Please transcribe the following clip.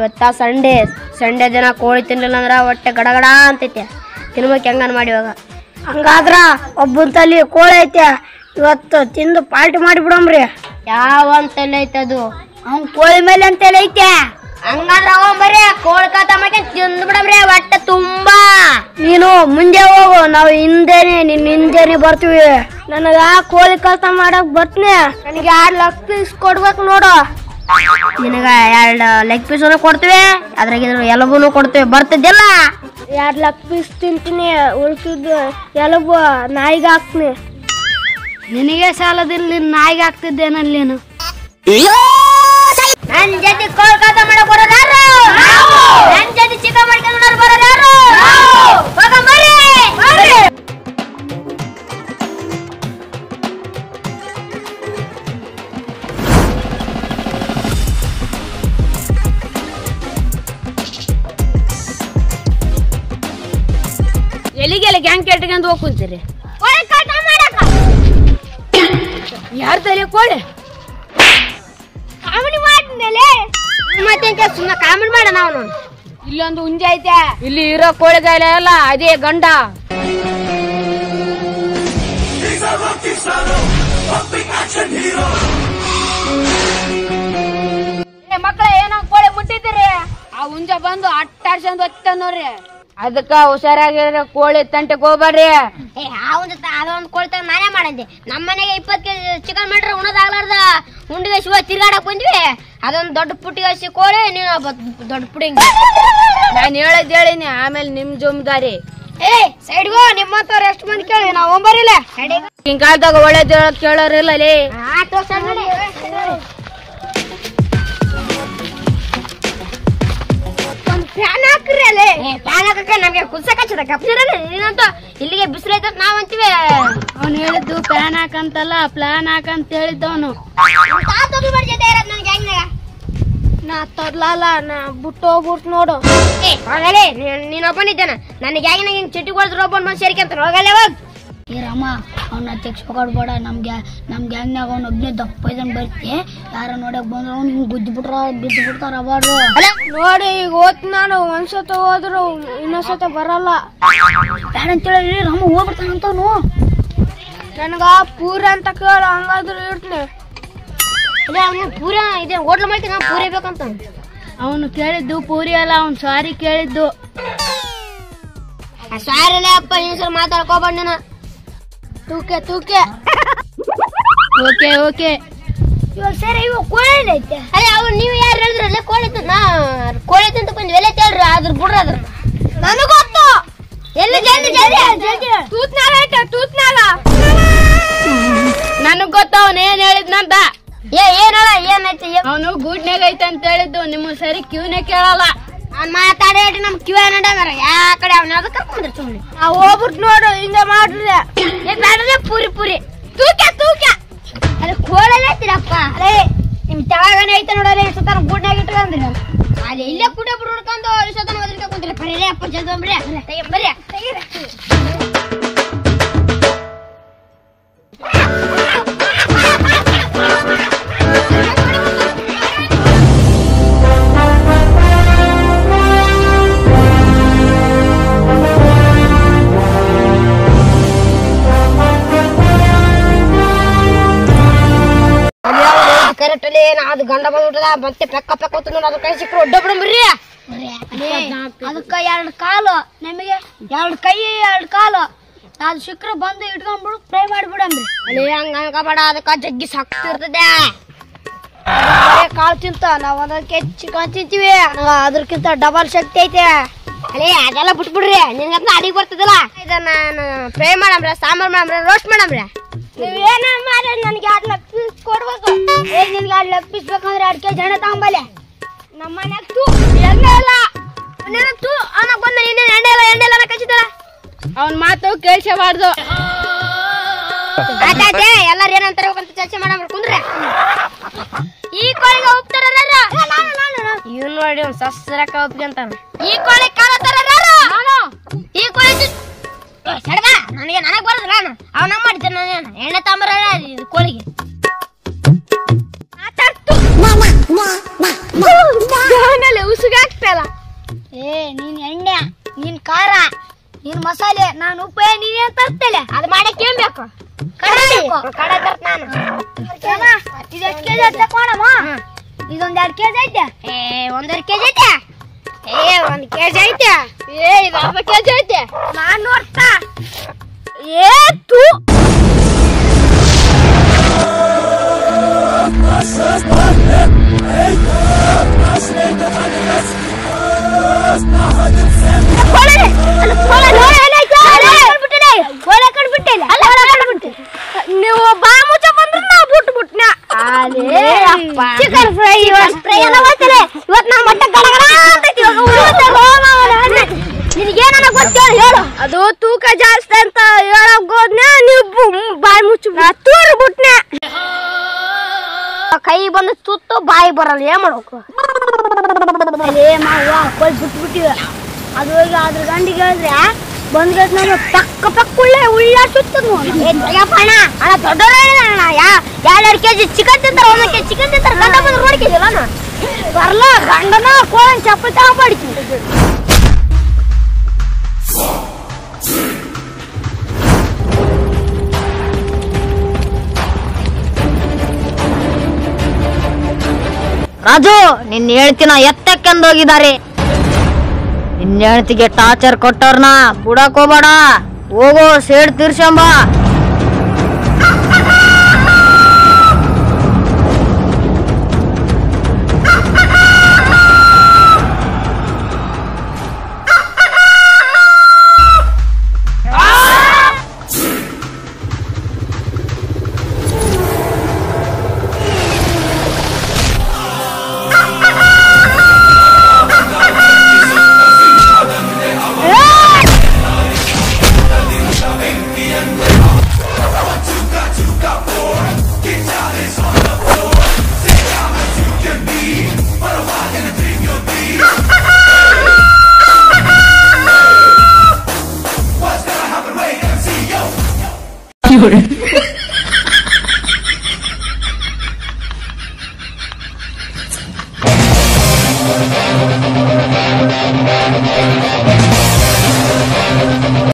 ಇವತ್ತ ಸಂಡೇ ದಿನ ಕೋಳಿ ತಿನ್ಲಿಲ್ಲ ಅಂದ್ರೆ ಹೊಟ್ಟೆ ಗಡಗಡ ಅಂತೈತೆ. ತಿನ್ಬೇಕು ಹೆಂಗನ್ ಮಾಡಿ ಇವಾಗ. ಹಂಗಾದ್ರ ಒಬ್ಬನ ತಲಿ ಕೋಳಿ ಐತೆ, ಇವತ್ತು ತಿಂದು ಪಾರ್ಟಿ ಮಾಡಿಬಿಡಮ್ರಿ. ಯಾವ ಅಂತಲ್ಲಿ ಐತೆ ಅದು? ಅವ್ನ್ ಕೋಳಿ ಮೇಲೆ ಅಂತೇಳಿ ಐತೆ. ಹಂಗಾದ್ರ ಬರೀ ಕೋಳಿ ಕಾತ ಮಾಡ್ಕೊಂಡು ತಿಂದು ಬಿಡಮ್ರಿ ಹೊಟ್ಟೆ ತುಂಬಾ. ನೀನು ಮುಂದೆ ಹೋಗು, ನಾವು ಹಿಂದೆನೆ ಬರ್ತೀವಿ. ನನಗ ಕೋಳಿ ಕಲ್ತ ಮಾಡಕ್ ಬರ್ತೀನಿ. ನನಗೆ 2 ಲಕ್ಷ ಪೀಸ್ ಕೊಡ್ಬೇಕು ನೋಡು. ನಿನಗ 2 ಲೆಗ್ ಪೀಸ್ ಕೊಡ್ತೀವಿ, ಅದ್ರಾಗಿದ್ರು ಎಲಬುನು ಕೊಡ್ತೀವಿ. ಬರ್ತಿದ್ದಿಲ್ಲ? 2 ಲಕ್ಷ ಪೀಸ್ ತಿಂತೀನಿ, ಉಳ್ಕಿದ್ದು ಎಲಬು ನಾಯಿಗೆ ಹಾಕ್ತೀನಿ. ನಿನಗೆ ಸಾಲದಿಲ್ಲ, ನಾಯಿಗೆ ಹಾಕ್ತಿದ್ದೇನಲ್ಲಿ ನೀನು. ನನ್ ಜೊತೆ ಕೋಳಿ ಕಾತ ಮಾಡಕ್ ಬರೋರು ಯಾರು? ನನ್ ಜೊತೆ ಚಿಕನ್ ಮಾಡ್ಕೊಂಡು ಬರೋರು ಯಾರು? ಎಲ್ಲಿಗೆಲ್ಲ ಗ್ಯಾಂಗ್ ಕೆಟ್ಕೊಂಡು ಹೋಗ್ಕೊಂತೀರಿ? ಯಾರ ತಲೆ ಕೋಳಿ ಕಾಮಿಡಿ ಮಾಡಿದ್ಮೇಲೆ ಮತ್ತೆ ಸುಮ್ಮನೆ ಕಾಮಿಡಿ ಮಾಡೋಣ. ಅವನು ಇಲ್ಲೊಂದು ಹುಂಜೆ ಐತೆ, ಇಲ್ಲಿ ಇರೋ ಕೋಳಿಗಾಯಿಲೆ ಎಲ್ಲ ಅದೇ ಗಂಡ. ಮಕ್ಕಳ ಏನೋ ಕೋಳಿ ಮುಟ್ಟಿದ್ದೀರಿ, ಆ ಹುಂಜ ಬಂದು ಅಟ್ಟಾಡ್ಸಂದು ಹೊತ್ತ ನೋಡ್ರಿ. ಅದಕ್ಕ ಹುಷಾರಾಗಿರೋ ಕೋಳಿ ತಂಟೆಗೆ ಹೋಗ್ಬಾರ್ರಿ. ಅದೊಂದು ಕೋಳಿ ತಗ ನಾನೇ ಮಾಡಿದ್ದೆ. ನಮ್ಮ ಮನೆಗೆ 20 ಕೆಜಿ ಚಿಕನ್ ಮಾಡ್ರೆ ಉಣದಾಗ್ಲಾರ್ದ ಉಂಡಿಗೆ ಶಿವ ತಿರ್ಗಾಡಕ್ ಬಂದ್ವಿ. ಅದೊಂದು ದೊಡ್ಡ ಪುಟ್ಟಿಗೆ ಕೋಳಿ, ನೀನು ದೊಡ್ಡ ಪುಡಿ. ನಾನು ಹೇಳಿನಿ, ಆಮೇಲೆ ನಿಮ್ ಜವಾಬ್ದಾರಿ. ಸೈಡ್ಗೋ ನಿಮ್ಮಂತವ್ರು ಎಷ್ಟು ಮಂದಿ ಕೇಳಿ ನಾವು ಒಂಬರಿಲ್ಲ. ಹಿಂಗ್ ಕಾಲದಾಗ ಒಳ್ಳೇದು ಕೇಳೋರಿಲ್ಲ ಅಲ್ಲಿ. ಫ್ಯಾನ್ ಹಾಕ್ರಿ ಅಲ್ಲಿ. ಫ್ಯಾನ್ ಹಾಕಕ್ಕೆ ನಮ್ಗೆ ಕುಲ್ಸಕ್ ನೀನಂತ ಇಲ್ಲಿಗೆ ಬಿಸಿಲೈತ ನಾವ್ ಅಂತೀವಿ. ಅವ್ನು ಹೇಳಿದ್ದು ಫ್ಯಾನ್ ಹಾಕಂತಲ್ಲ, ಪ್ಲಾನ್ ಹಾಕಂತ ಹೇಳಿದ್ದವನು. ನಾ ತರ್ಲಲ್ಲ, ನಾ ಬಿಟ್ಟು ಹೋಗ್ಬಿಟ್ಟು ನೋಡು. ಹೋಗಲೇ ನೀನ್ ಒಬ್ಬನಿದ್ದಾನ. ನನಗೆ ಗ್ಯಾಂಗ್ನಾಗ ಹಿಂಗ್ ಚಿಟ್ಟಿಗೊಳ್ದ್ರು ಒಬ್ಬನ್ ಮನುಷ್ಯ ಸೇರಿಕೆ ಅಂತ ಹೋಗಲೇ ಹೋಗ್. ಏ ರಾಮ, ಅವ್ನ ತೆಗ್ಸ್ ಹೋಗಾಡ್ಬೇಡ. ನಮ್ ಗ್ಯಾಂಗ್ನಾಗ ಅವ್ನ ಒಬ್ನೇ ದಪ್ಪ ಇದನ್ ಬರ್ತಿ. ಯಾರ ನೋಡಕ್ ಬಂದ್ರ ಅವ್ನು ಹಿಂಗ್ ಬಿದ್ದು ಬಿಡ್ತಾರ ಅವಾರ್ಡು ನೋಡಿ. ಈಗ ಹೋತ್ ನಾನು ಒಂದ್ಸತ ಹೋದ್ರು ಇನ್ನೊಂದ್ಸತ ಬರಲ್ಲ. ಬ್ಯಾಡ ಅಂತೇಳಿ ರಾಮ ಹೋಗ್ಬಿಡ್ತಾನಂತವ್ನು. ನನಗ ಪೂರ ಅಂತ ಕೇಳ, ಹಂಗಾದ್ರು ಇಡ್ತೀನಿ. ಅವನು ಪೂರ ಇದೆ ಹೋಟ್ಲ್ ಮಾಡ್ತೀನಿ, ನಾವು ಪೂರಿ ಬೇಕಂತ. ಅವನು ಕೇಳಿದ್ದು ಪೂರಿ ಅಲ್ಲ, ಅವ್ನು ಸಾರಿ ಕೇಳಿದ್ದು. ಸಾರಿಲ್ಲ ಅಪ್ಪ, ನೀನ್ ಸರ್ ಮಾತಾಡ್ಕೋಬೇಡ ನೀನು. ತೂಕೆ ಓಕೆ ಇವಾಗ ಸರಿ, ಇವಾಗ ಕೋಳಿ ಐತೆ. ಅದೇ ಅವ್ರು ನೀವು ಯಾರು ಹೇಳಿದ್ರಲ್ಲ ಕೋಳಿ ಕೋಳಿ ಅಂತ ಬಂದ್ವಿ ಎಲ್ಲ ಹೇಳ್ರಿ. ಅದ್ರ ಬಿಡ್ರಿ, ಅದ್ರ ನನಗ್ ಗೊತ್ತು. ಎಲ್ಲಿ ತೂತ್ನಾಳ ಐತೆ, ತೂತ್ನಾಳ. ನನಗ್ ಗೊತ್ತು ಅವನ್ ಏನ್ ಹೇಳಿದ್ನಂತ. ಏನಲ್ಲ ಏನೈತೆ? ಅವನು ಗೂಡ್ನಾಗ ಐತೆ ಅಂತ ಹೇಳಿದ್ದು. ನಿಮ್ಮ ಸರಿ ಕಿವಿನೇ ಕೇಳಲ್ಲ. ಅವ್ನ್ ಮಾತಾಡಿ ನಮ್ ಕಿವ ನಡ ಯಾ ಕಡೆ ಅವ್ನ ಯಾವ್ದು ಕರ್ಕೊಂಡ್ರಿ ಸುಮ್ಮನೆ. ಹೋಗ್ಬಿಟ್ಟು ನೋಡು, ಹಿಂಗ ಮಾಡ್ರಿ. ಪೂರಿ ತೂಕ ಅದೇ ಕೋಳಲ್ಲ ಐತಿರಪ್ಪ. ಅದೇ ನಿಮ್ ತಳಗನೆ ಐತೆ ನೋಡ್ರಿ. ಇಷ್ಟೊತ್ತನ ಗೂಡ್ನಾಗ ಇಟ್ಕೊಂಡ್ರಿ ಅಲ್ಲಿ ಇಲ್ಲೇ ಕುಡ ಬಿಡು ಹುಡ್ಕೊಂಡು ಇಷ್ಟೊತ್ತನ ಒದರ್ಕ ಕುಂತ್ರಿ. ಬರೀ ಅಪ್ಪ ಜಲ್ದಿ ಬರ್ರಿ. ಕರೆಕ್ಟ್ ಅಲ್ಲಿ ಅದು ಗಂಡ ಬಂದ್ಬಿಟ್ಟದ. ಮತ್ತೆ ಪೆಕ್ಕ ಹೊತ್ತು ನೋಡಿ ಅದ್ರ ಕೈ ಸಿಕ್ಕರು ಒಡ್ಡ ಬಿಡಂಬ್ರಿ. ಅದಕ್ಕ 2 ಕಾಲು, ನಮಗೆ 2 ಕೈ 2 ಕಾಲು. ಅದು ಸಿಕ್ಕರು ಬಂದು ಇಟ್ಕೊಂಡ್ಬಿಡು, ಫ್ರೈ ಮಾಡಿಬಿಡಂಬ್ರಿ. ಅಲ್ಲಿ ಹಂಗ ಅನ್ಕೋಬೇಡ, ಅದಕ್ಕ ಜಗ್ಗಿ ಸಕ್ತಿರ್ತದೆ. ಕಾಳು ತಿಂತ ನಾವ್ ಒಂದಕ್ಕೆ ಚಿಕನ್ ತಿಂತೀವಿ, ಅದ್ರಕ್ಕಿಂತ ಡಬಲ್ ಶಕ್ತಿ ಐತೆ. ಅಲ್ಲೇ ಅದೆಲ್ಲ ಬಿಟ್ಬಿಡ್ರಿ. ನಿನ್ಗಂತ ಅಡಿಗೆ ಬರ್ತದಲ್ಲ, ಇದನ್ನ ಫ್ರೈ ಮಾಡಂಬ್ರ, ಸಾಂಬಾರ್ ಮಾಡಂಬ್ರ, ರೋಸ್ಟ್ ಮಾಡಂಬ್ರ. ನೀವೇನ ಮಾಡಿ ನನ್ಗೆ 2 ಲಕ್ಷ ಪೀಸ್ ಕೊಡ್ಬೇಕು. ನಿನ್ಗೆ 2 ಲಕ್ಷ ಪೀಸ್ ಬೇಕಂದ್ರೆ 2 ಕೆಜಿ ಹಣ ತಗೊಂಬಲೆ. ನಮ್ಮ ಮನ್ಯಾಗ ಎಣ್ಣೆ ಇಲ್ಲ. ಬಂದ ಎಣ್ಣೆ ಎಲ್ಲ ಕಚ್ಚಿದಾರ. ಅವನ್ ಮಾತು ಕೇಳಿಸಬಾರ್ದು. ಆಯ್ತಾಯ್ತೆ, ಎಲ್ಲಾರು ಏನಂತಾರ ಅಂತ ಚರ್ಚೆ ಮಾಡಂಬ್ರ. ಕುಂದ್ರೆ ಈ ಕೋಳಿಗೆ ಉಪ್ತಾರ ಇವ್ ನೋಡಿ ಒಂದ್ ಸಸ್ರಕ ಒಪ್ಕೊಂತಾನ. ಈ ಕೋಳಿ ಕಾಲ ತರ ಈ ಕೋಳಿ ನನಗ್ ಬರೋದಿಲ್ಲ. ಅವನ ಮಾಡಿದ್ದೆ ಎಣ್ಣೆ ತಾಂಬರ ಕೋಳಿಗೆ. ಉಸುಗ ನೀನ್ ಖಾರ, ನೀನ್ ಮಸಾಲೆ, ನಾನು ಉಪ್ಪು, ನೀನೇನ್ ತರ್ತೇಲೆ ಅದು ಮಾಡಕ್ಕೆ ಏನ್ ಬೇಕು? ಕಡೆ ಬೇಕು. ಕಡೆ ತರ್ತ ನಾನು. ಇದು ಎಷ್ಟು ಕೆಜಿ ಐತೆ ಕೊಡಮ್ಮ? ಇದೊಂದ್ 2 ಕೆಜಿ ಐತೆ. 1.5 ಕೆಜಿ ಐತೆ. 1 ಕೆಜಿ ಐತೆ. ಇದು ಅರ್ಧ ಕೆಜಿ ಐತೆ. ನಾನ್ ನೋಡ್ತಾ ಏತು ನೀವು ಬಾ ಮುಚ್ಚ ಬಂದ್ರೆ ನಾವು ಬಿಟ್ಬಿಟ್ನ ಚಿಕನ್ ಫ್ರೈ ಇವತ್ತು ನಾವು ಮೊಟ್ಟೆ ಗಡಗಡ ಅಂತೈತಿ. ನಿನಗೇನ ಗೊತ್ತೇಳು ಹೇಳು. ಅದು ತೂಕ ಜಾಸ್ತಿ ಅಂತ ಹೇಳಕ್ ಹೋದ್ನ ನೀವು ಬಾಯಿ ಮುಚ್ಚು ತೂರು ಬಿಟ್ನೆ. ಕೈ ಬಂದು ತುತ್ತು ಬಾಯಿ ಬರಲ್ಲ, ಏನ್ ಮಾಡ್ಬೇಕು? ಅಲ್ಲೇ ಮಾವ ಕೊಲ್ ಬಿಟ್ಬಿಟ್ಟಿವ. ಅದು ಹೋಗಿ ಅದ್ರ ಗಂಡಿಗೆ ಹೇಳಿದ್ರೆ ಬಂದ್ಗದ್ ನಾನು ಪಕ್ಕ ಪಕ್ಕ ಉಳ್ಳ ಸುತ್ತದ ಅಣ್ಣ. ಅಣ್ಣ ದೊಡ್ಡಣ್ಣ 2 ಕೆಜಿ ಚಿಕನ್ ತಿಂತಾರ, 1 ಕೆಜಿ ಚಿಕನ್ ತಿಂತಾರ. ಗಂಡ ಬಂದ್ರೆ ನೋಡ್ಕಿದಿಲ್ಲ ನಾನು ಬರ್ಲ ಗಂಡನ ಕೋಳನ್ ಚಪ್ಪಲ್ ತಗೊಂಡ್ಬಾಡಿಕಿ. ರಾಜು, ನಿನ್ನ ಹೇಳ್ತಿನ ಎತ್ತಕ್ಕೆಂದೋಗಿದ್ದಾರೆ. ನಿನ್ನ ಹೇಳ್ತಿಗೆ ಟಾರ್ಚರ್ ಕೊಟ್ಟವ್ರನ್ನ ಬಿಡಕ್ ಹೋಗ್ಬೇಡ. ಹೋಗೋ ಸೇಡ್ ತೀರ್ಸಂಬ. You're